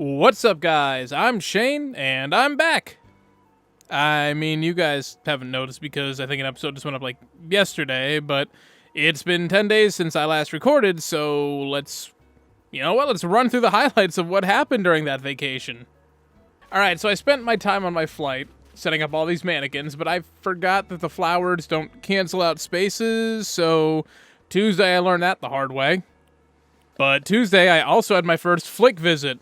What's up, guys? I'm Shane, and I'm back. I mean, you guys haven't noticed because I think an episode just went up, yesterday, but it's been 10 days since I last recorded, so let's run through the highlights of what happened during that vacation. Alright, so I spent my time on my flight setting up all these mannequins, but I forgot that the flowers don't cancel out spaces, so Tuesday I learned that the hard way. But Tuesday I also had my first Flick visit.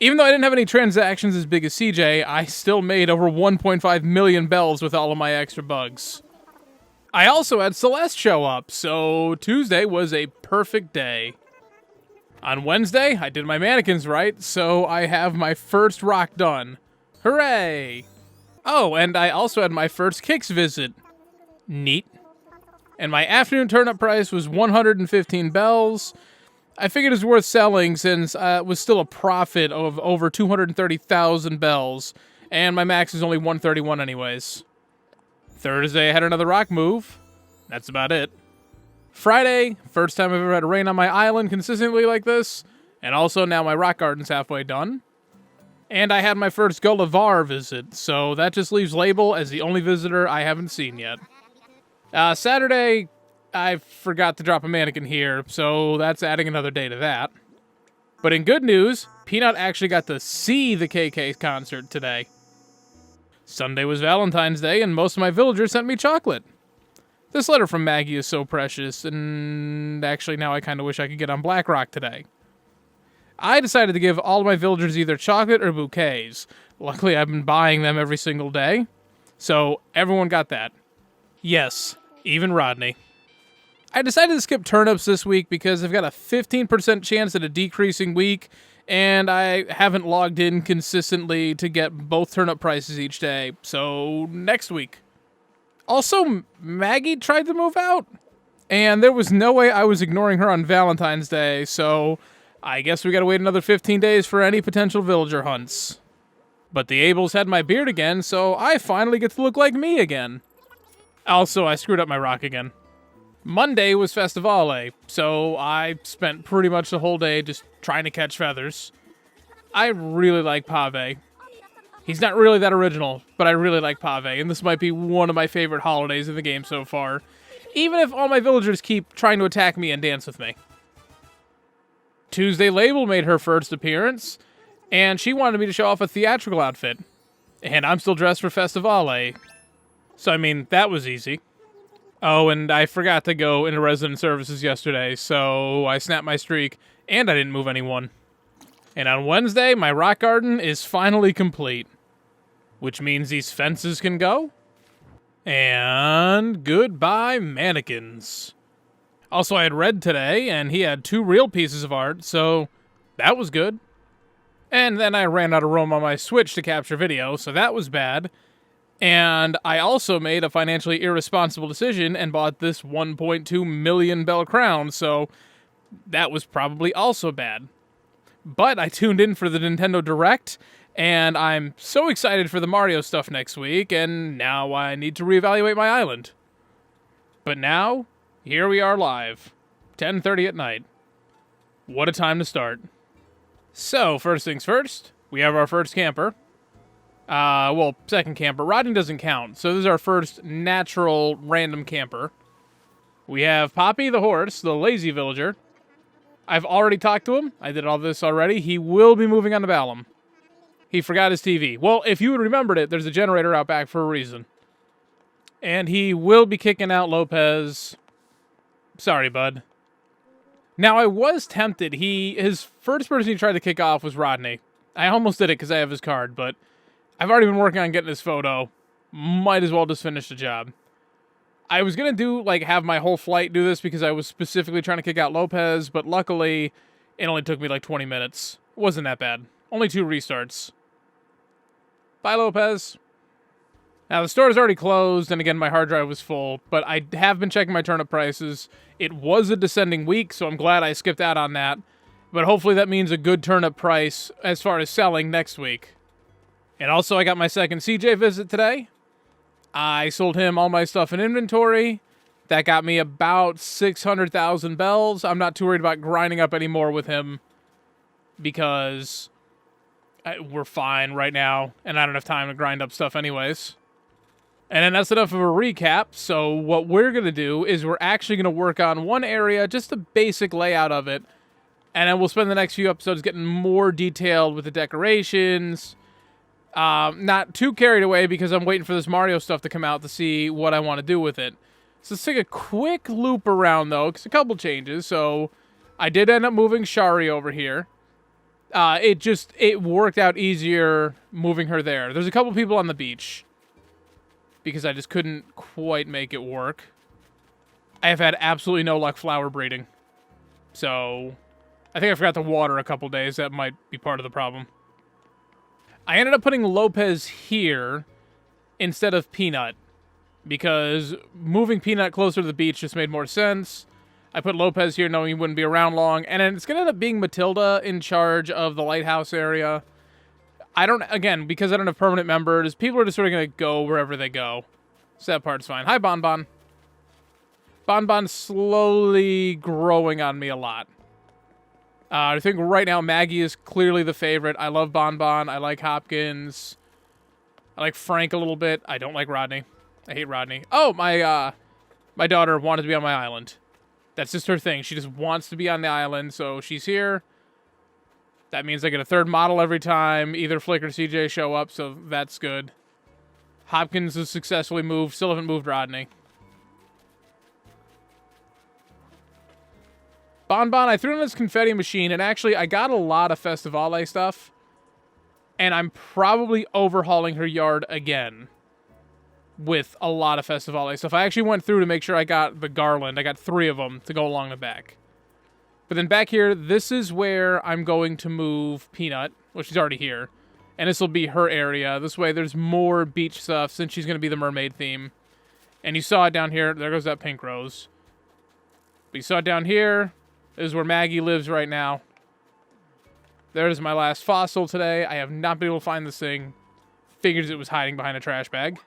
Even though I didn't have any transactions as big as CJ, I still made over 1.5 million bells with all of my extra bugs. I also had Celeste show up, so Tuesday was a perfect day. On Wednesday, I did my mannequins right, so I have my first rock done. Hooray! Oh, and I also had my first Kicks visit. Neat. And my afternoon turnip price was 115 bells. I figured it was worth selling since it was still a profit of over 230,000 bells, and my max is only 131 anyways. Thursday, I had another rock move. That's about it. Friday, first time I've ever had rain on my island consistently like this, and also now my rock garden's halfway done. And I had my first Gullivar visit, so that just leaves Label as the only visitor I haven't seen yet. Saturday, I forgot to drop a mannequin here, so that's adding another day to that. But in good news, Peanut actually got to see the KK concert today. Sunday was Valentine's Day, and most of my villagers sent me chocolate. This letter from Maggie is so precious, and actually now I kind of wish I could get on Blackrock today. I decided to give all of my villagers either chocolate or bouquets. Luckily, I've been buying them every single day, so everyone got that. Yes, even Rodney. I decided to skip turnips this week because I've got a 15% chance at a decreasing week, and I haven't logged in consistently to get both turnip prices each day, so next week. Also, Maggie tried to move out, and there was no way I was ignoring her on Valentine's Day, so I guess we gotta wait another 15 days for any potential villager hunts. But the Abels had my beard again, so I finally get to look like me again. Also, I screwed up my rock again. Monday was Festivale, so I spent pretty much the whole day just trying to catch feathers. I really like Pave. He's not really that original, but I really like Pave, and this might be one of my favorite holidays in the game so far, even if all my villagers keep trying to attack me and dance with me. Tuesday, Label made her first appearance, and she wanted me to show off a theatrical outfit, and I'm still dressed for Festivale. So, I mean, that was easy. Oh, and I forgot to go into resident services yesterday, so I snapped my streak, and I didn't move anyone. And on Wednesday, my rock garden is finally complete, which means these fences can go. And goodbye, mannequins. Also, I had Red today, and he had 2 real pieces of art, so that was good. And then I ran out of room on my Switch to capture video, so that was bad. And I also made a financially irresponsible decision and bought this 1.2 million bell crown, so that was probably also bad. But I tuned in for the Nintendo Direct, and I'm so excited for the Mario stuff next week, and now I need to reevaluate my island. But now, here we are live, 10:30 at night. What a time to start. So, first things first, we have our first camper. Second camper. Rodney doesn't count, so this is our first natural random camper. We have Poppy the horse, the lazy villager. I've already talked to him. I did all this already. He will be moving on to Balam. He forgot his TV. Well, if you had remembered it, there's a generator out back for a reason. And he will be kicking out Lopez. Sorry, bud. Now, I was tempted. His first person he tried to kick off was Rodney. I almost did it because I have his card, but I've already been working on getting his photo. Might as well just finish the job. I was going to have my whole flight do this because I was specifically trying to kick out Lopez, but luckily, it only took me 20 minutes. It wasn't that bad. Only 2 restarts. Bye, Lopez. Now, the store is already closed, and again, my hard drive was full, but I have been checking my turnip prices. It was a descending week, so I'm glad I skipped out on that. But hopefully that means a good turnip price as far as selling next week. And also, I got my second CJ visit today. I sold him all my stuff in inventory. That got me about 600,000 bells. I'm not too worried about grinding up any more with him because we're fine right now, and I don't have time to grind up stuff anyways. And then that's enough of a recap. So what we're going to do is we're actually going to work on one area, just a basic layout of it. And then we'll spend the next few episodes getting more detailed with the decorations. Not too carried away because I'm waiting for this Mario stuff to come out to see what I want to do with it. So let's take a quick loop around, though, because a couple changes. So I did end up moving Shari over here. It worked out easier moving her there. There's a couple people on the beach because I just couldn't quite make it work. I have had absolutely no luck flower breeding. So I think I forgot to water a couple days. That might be part of the problem. I ended up putting Lopez here instead of Peanut because moving Peanut closer to the beach just made more sense. I put Lopez here knowing he wouldn't be around long. And then it's going to end up being Matilda in charge of the lighthouse area. Because I don't have permanent members, people are just sort of going to go wherever they go. So that part's fine. Hi, Bon Bon. Bon Bon's slowly growing on me a lot. I think right now Maggie is clearly the favorite. I love Bon Bon. I like Hopkins. I like Frank a little bit. I don't like Rodney. I hate Rodney. Oh, my daughter wanted to be on my island. That's just her thing. She just wants to be on the island, so she's here. That means I get a third model every time either Flick or CJ show up, so that's good. Hopkins has successfully moved. Still haven't moved Rodney. Bon Bon, I threw in this confetti machine, and actually I got a lot of Festivale stuff. And I'm probably overhauling her yard again with a lot of Festivale stuff. I actually went through to make sure I got the garland. I got 3 of them to go along the back. But then back here, this is where I'm going to move Peanut. Well, she's already here. And this will be her area. This way there's more beach stuff since she's going to be the mermaid theme. And you saw it down here. There goes that pink rose. But you saw it down here. This is where Maggie lives right now. There's my last fossil today. I have not been able to find this thing. Figures it was hiding behind a trash bag.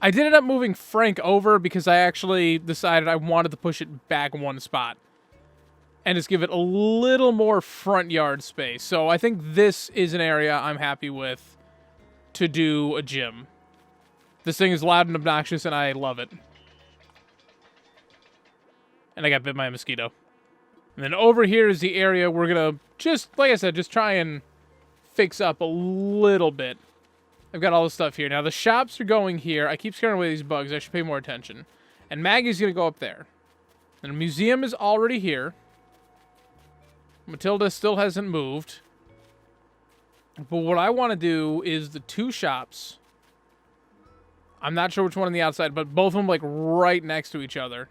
I did end up moving Frank over because I actually decided I wanted to push it back one spot. And just give it a little more front yard space. So I think this is an area I'm happy with to do a gym. This thing is loud and obnoxious, and I love it. And I got bit by a mosquito. And then over here is the area we're going to just, like I said, just try and fix up a little bit. I've got all this stuff here. Now, the shops are going here. I keep scaring away these bugs. I should pay more attention. And Maggie's going to go up there. And the museum is already here. Matilda still hasn't moved. But what I want to do is the 2 shops. I'm not sure which one on the outside, but both of them like right next to each other.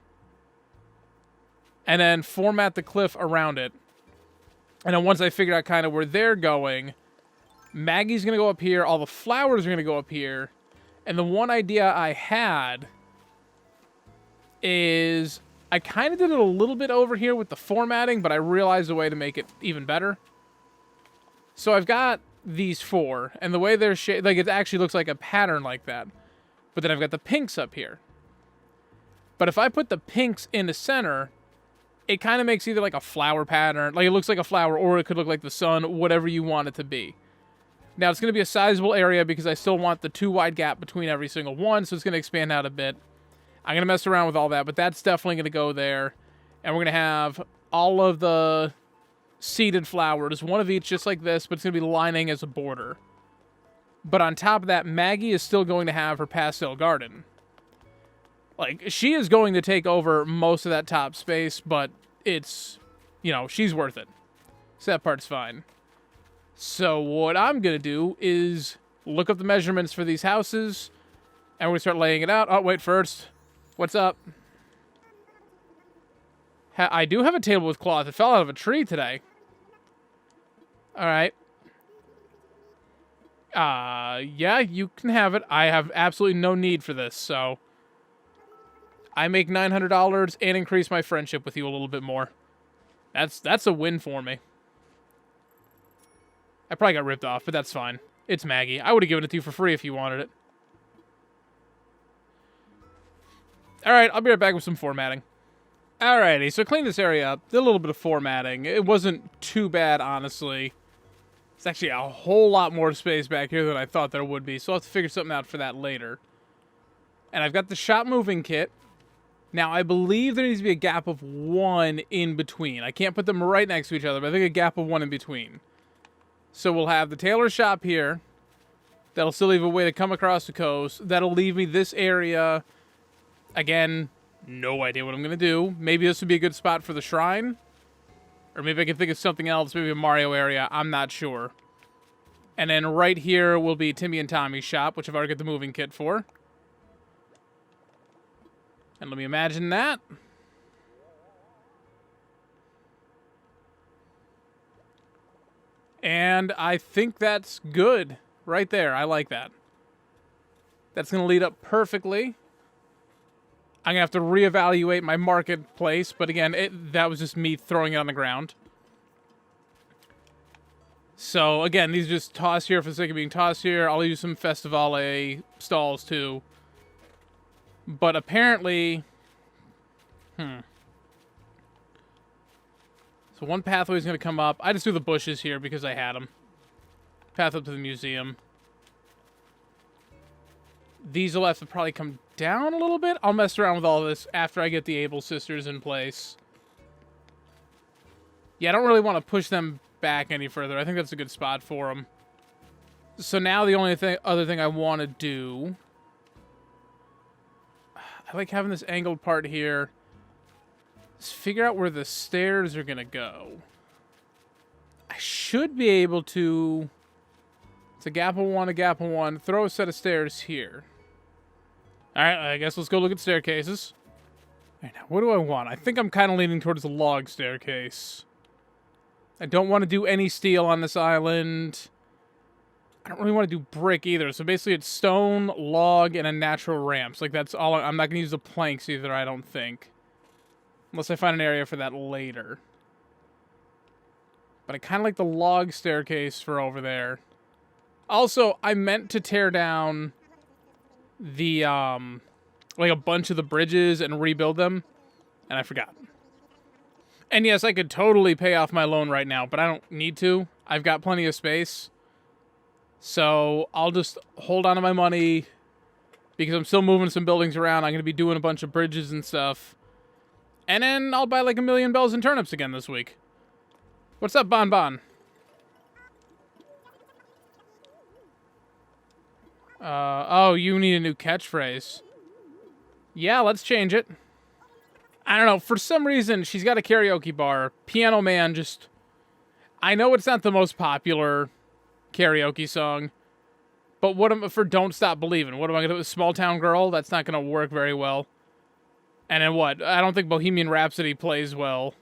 And then format the cliff around it. And then once I figure out kind of where they're going, Maggie's going to go up here. All the flowers are going to go up here. And the one idea I had is I kind of did it a little bit over here with the formatting, but I realized a way to make it even better. So I've got these 4, and the way they're shaped, like it actually looks like a pattern like that. But then I've got the pinks up here. But if I put the pinks in the center, it kind of makes either like a flower pattern, like it looks like a flower, or it could look like the sun, whatever you want it to be. Now, it's going to be a sizable area because I still want the 2 wide gap between every single one, so it's going to expand out a bit. I'm going to mess around with all that, but that's definitely going to go there. And we're going to have all of the seeded flowers, one of each just like this, but it's going to be lining as a border. But on top of that, Maggie is still going to have her pastel garden. Like, she is going to take over most of that top space, but it's, she's worth it. So that part's fine. So what I'm going to do is look up the measurements for these houses, and we're going to start laying it out. Oh, wait, first. What's up? I do have a table with cloth. It fell out of a tree today. All right. Yeah, you can have it. I have absolutely no need for this, so I make $900 and increase my friendship with you a little bit more. That's a win for me. I probably got ripped off, but that's fine. It's Maggie. I would have given it to you for free if you wanted it. Alright, I'll be right back with some formatting. Alrighty, so clean this area up. Did a little bit of formatting. It wasn't too bad, honestly. It's actually a whole lot more space back here than I thought there would be, so I'll have to figure something out for that later. And I've got the shop moving kit. Now, I believe there needs to be a gap of 1 in between. I can't put them right next to each other, but I think a gap of 1 in between. So we'll have the tailor shop here. That'll still leave a way to come across the coast. That'll leave me this area. Again, no idea what I'm going to do. Maybe this would be a good spot for the shrine. Or maybe I can think of something else, maybe a Mario area. I'm not sure. And then right here will be Timmy and Tommy's shop, which I've already got the moving kit for. And let me imagine that. And I think that's good right there. I like that. That's going to lead up perfectly. I'm going to have to reevaluate my marketplace, but again, that was just me throwing it on the ground. So, again, these are just tossed here for the sake of being tossed here. I'll use some Festivale stalls, too. But apparently... So one pathway is going to come up. I just do the bushes here because I had them. Path up to the museum. These will have to probably come down a little bit. I'll mess around with all this after I get the Able sisters in place. Yeah, I don't really want to push them back any further. I think that's a good spot for them. So now the only other thing I want to do... I like having this angled part here. Let's figure out where the stairs are going to go. I should be able to... It's a gap of 1, a gap of 1. Throw a set of stairs here. Alright, I guess let's go look at staircases. Alright, now what do I want? I think I'm kind of leaning towards the log staircase. I don't want to do any steel on this island. I don't really want to do brick either. So basically it's stone, log, and a natural ramp. So like that's all. I'm not going to use the planks either, I don't think. Unless I find an area for that later. But I kind of like the log staircase for over there. Also, I meant to tear down the, like a bunch of the bridges and rebuild them, and I forgot. And yes, I could totally pay off my loan right now, but I don't need to. I've got plenty of space. So I'll just hold on to my money because I'm still moving some buildings around. I'm going to be doing a bunch of bridges and stuff. And then I'll buy like 1,000,000 bells and turnips again this week. What's up, Bon Bon? Oh, you need a new catchphrase. Yeah, let's change it. I don't know, for some reason, she's got a karaoke bar. Piano Man just... I know it's not the most popular karaoke song, but for Don't Stop Believin'? What am I going to do with Small Town Girl? That's not going to work very well. And then what? I don't think Bohemian Rhapsody plays well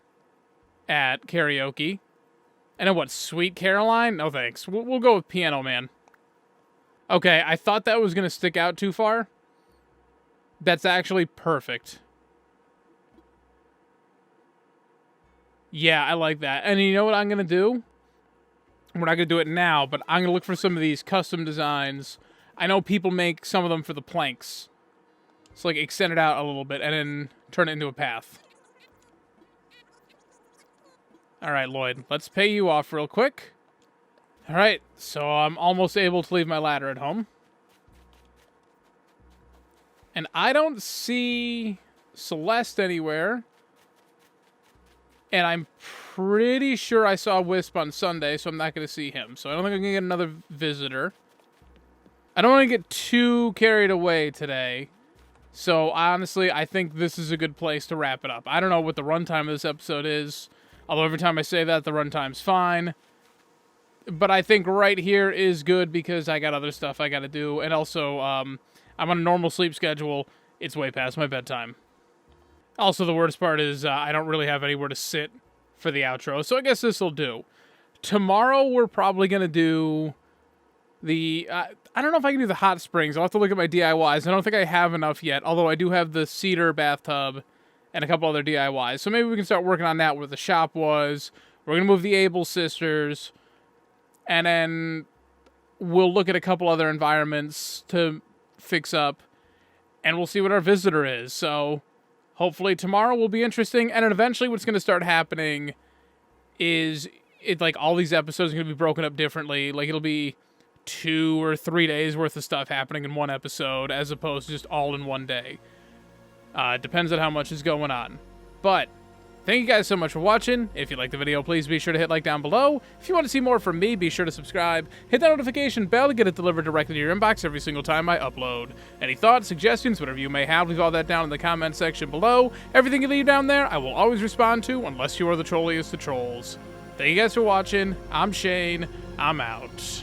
at karaoke. And then what? Sweet Caroline? No thanks. We'll go with Piano Man. Okay, I thought that was going to stick out too far. That's actually perfect. Yeah, I like that. And you know what I'm going to do? We're not going to do it now, but I'm going to look for some of these custom designs. I know people make some of them for the planks. So, like, extend it out a little bit and then turn it into a path. All right, Lloyd, let's pay you off real quick. All right, so I'm almost able to leave my ladder at home. And I don't see Celeste anywhere. And I'm pretty sure I saw Wisp on Sunday, so I'm not going to see him. So I don't think I'm going to get another visitor. I don't want to get too carried away today. So honestly, I think this is a good place to wrap it up. I don't know what the runtime of this episode is. Although every time I say that, the runtime's fine. But I think right here is good because I got other stuff I got to do. And also, I'm on a normal sleep schedule. It's way past my bedtime. Also, the worst part is I don't really have anywhere to sit for the outro. So I guess this will do. Tomorrow, we're probably going to do the... I don't know if I can do the hot springs. I'll have to look at my DIYs. I don't think I have enough yet. Although I do have the cedar bathtub and a couple other DIYs. So maybe we can start working on that where the shop was. We're going to move the Able sisters. And then we'll look at a couple other environments to fix up. And we'll see what our visitor is. So hopefully tomorrow will be interesting. And then eventually what's going to start happening is like all these episodes are going to be broken up differently. Like it'll be 2 or 3 days worth of stuff happening in one episode as opposed to just all in one day. Depends on how much is going on. But thank you guys so much for watching. If you liked the video, please be sure to hit like down below. If you want to see more from me, be sure to subscribe. Hit that notification bell to get it delivered directly to your inbox every single time I upload. Any thoughts, suggestions, whatever you may have, leave all that down in the comment section below. Everything you leave down there, I will always respond to, unless you are the trolliest of trolls. Thank you guys for watching. I'm Shane. I'm out.